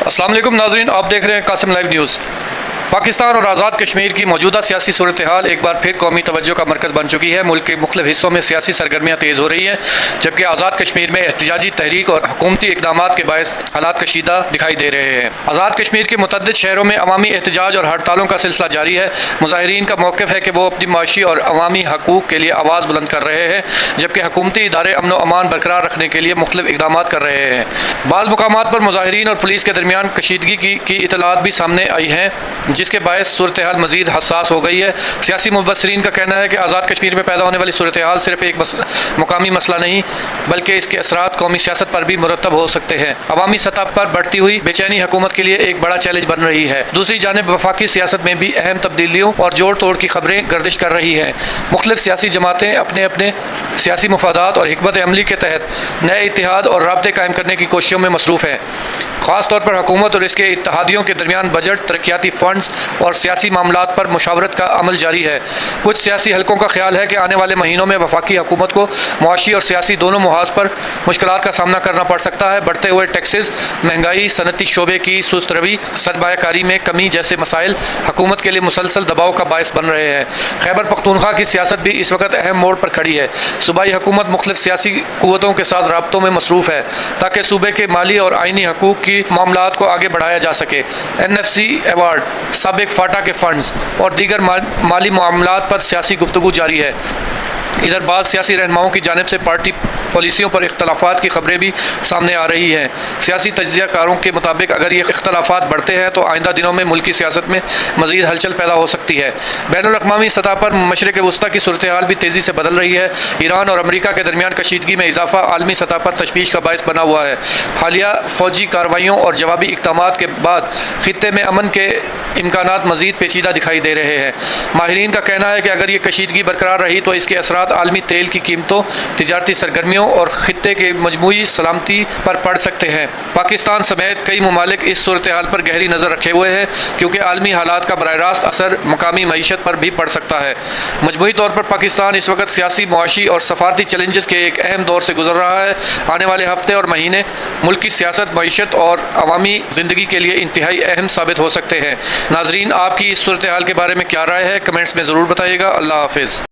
السلام علیکم ناظرین، آپ دیکھ رہے ہیں قاسم لائیو نیوز۔ پاکستان اور آزاد کشمیر کی موجودہ سیاسی صورتحال ایک بار پھر قومی توجہ کا مرکز بن چکی ہے۔ ملک کے مختلف حصوں میں سیاسی سرگرمیاں تیز ہو رہی ہیں، جبکہ آزاد کشمیر میں احتجاجی تحریک اور حکومتی اقدامات کے باعث حالات کشیدہ دکھائی دے رہے ہیں۔ آزاد کشمیر کے متعدد شہروں میں عوامی احتجاج اور ہڑتالوں کا سلسلہ جاری ہے۔ مظاہرین کا موقف ہے کہ وہ اپنی معاشی اور عوامی حقوق کے لیے آواز بلند کر رہے ہیں، جبکہ حکومتی ادارے امن و امان برقرار رکھنے کے لیے مختلف اقدامات کر رہے ہیں۔ بعض مقامات پر مظاہرین اور پولیس کے درمیان کشیدگی کی اطلاعات بھی سامنے آئی ہیں، جس کے باعث صورتحال مزید حساس ہو گئی ہے۔ سیاسی مبصرین کا کہنا ہے کہ آزاد کشمیر میں پیدا ہونے والی صورتحال صرف ایک مقامی مسئلہ نہیں، بلکہ اس کے اثرات قومی سیاست پر بھی مرتب ہو سکتے ہیں۔ عوامی سطح پر بڑھتی ہوئی بے چینی حکومت کے لیے ایک بڑا چیلنج بن رہی ہے۔ دوسری جانب وفاقی سیاست میں بھی اہم تبدیلیوں اور جوڑ توڑ کی خبریں گردش کر رہی ہیں۔ مختلف سیاسی جماعتیں اپنے اپنے سیاسی مفادات اور حکمت عملی کے تحت نئے اتحاد اور رابطے قائم کرنے کی کوششوں میں مصروف ہیں۔ خاص طور پر حکومت اور اس کے اتحادیوں کے درمیان بجٹ، ترقیاتی فنڈز اور سیاسی معاملات پر مشاورت کا عمل جاری ہے۔ کچھ سیاسی حلقوں کا خیال ہے کہ آنے والے مہینوں میں وفاقی حکومت کو معاشی اور سیاسی دونوں محاذ پر مشکلات کا سامنا کرنا پڑ سکتا ہے۔ بڑھتے ہوئے ٹیکسز، مہنگائی، صنعتی شعبے کی سست روی، سرمایہ کاری میں کمی جیسے مسائل حکومت کے لیے مسلسل دباؤ کا باعث بن رہے ہیں۔ خیبر پختونخوا کی سیاست بھی اس وقت اہم موڑ پر کھڑی ہے۔ صوبائی حکومت مختلف سیاسی قوتوں کے ساتھ رابطوں میں مصروف ہے تاکہ صوبے کے مالی اور آئینی حقوق کی معاملات کو آگے بڑھایا جا سکے۔ NFC ایوارڈ، سابق فاٹا کے فنڈز اور دیگر مالی معاملات پر سیاسی گفتگو جاری ہے۔ ادھر بعض سیاسی رہنماؤں کی جانب سے پارٹی پالیسیوں پر اختلافات کی خبریں بھی سامنے آ رہی ہیں۔ سیاسی تجزیہ کاروں کے مطابق اگر یہ اختلافات بڑھتے ہیں تو آئندہ دنوں میں ملکی سیاست میں مزید ہلچل پیدا ہو سکتی ہے۔ بین الاقوامی سطح پر مشرق وسطیٰ کی صورتحال بھی تیزی سے بدل رہی ہے۔ ایران اور امریکہ کے درمیان کشیدگی میں اضافہ عالمی سطح پر تشویش کا باعث بنا ہوا ہے۔ حالیہ فوجی کارروائیوں اور جوابی اقدامات کے بعد خطے میں امن کے امکانات مزید پیچیدہ دکھائی دے رہے ہیں۔ ماہرین کا کہنا ہے کہ اگر یہ کشیدگی برقرار رہی تو اس کے اثرات عالمی تیل کی قیمتوں، تجارتی سرگرمیوں اور خطے کے مجموعی سلامتی پر پڑ سکتے ہیں۔ پاکستان سمیت کئی ممالک اس صورتحال پر گہری نظر رکھے ہوئے ہیں، کیونکہ عالمی حالات کا براہ راست اثر مقامی معیشت پر بھی پڑ سکتا ہے۔ مجموعی طور پر پاکستان اس وقت سیاسی، معاشی اور سفارتی چیلنجز کے ایک اہم دور سے گزر رہا ہے۔ آنے والے ہفتے اور مہینے ملک کی سیاست، معیشت اور عوامی زندگی کے لیے انتہائی اہم ثابت ہو سکتے ہیں۔ ناظرین، آپ کی اس صورتحال کے بارے میں کیا رائے ہے؟ کمنٹس میں ضرور بتائیے گا۔ اللہ حافظ۔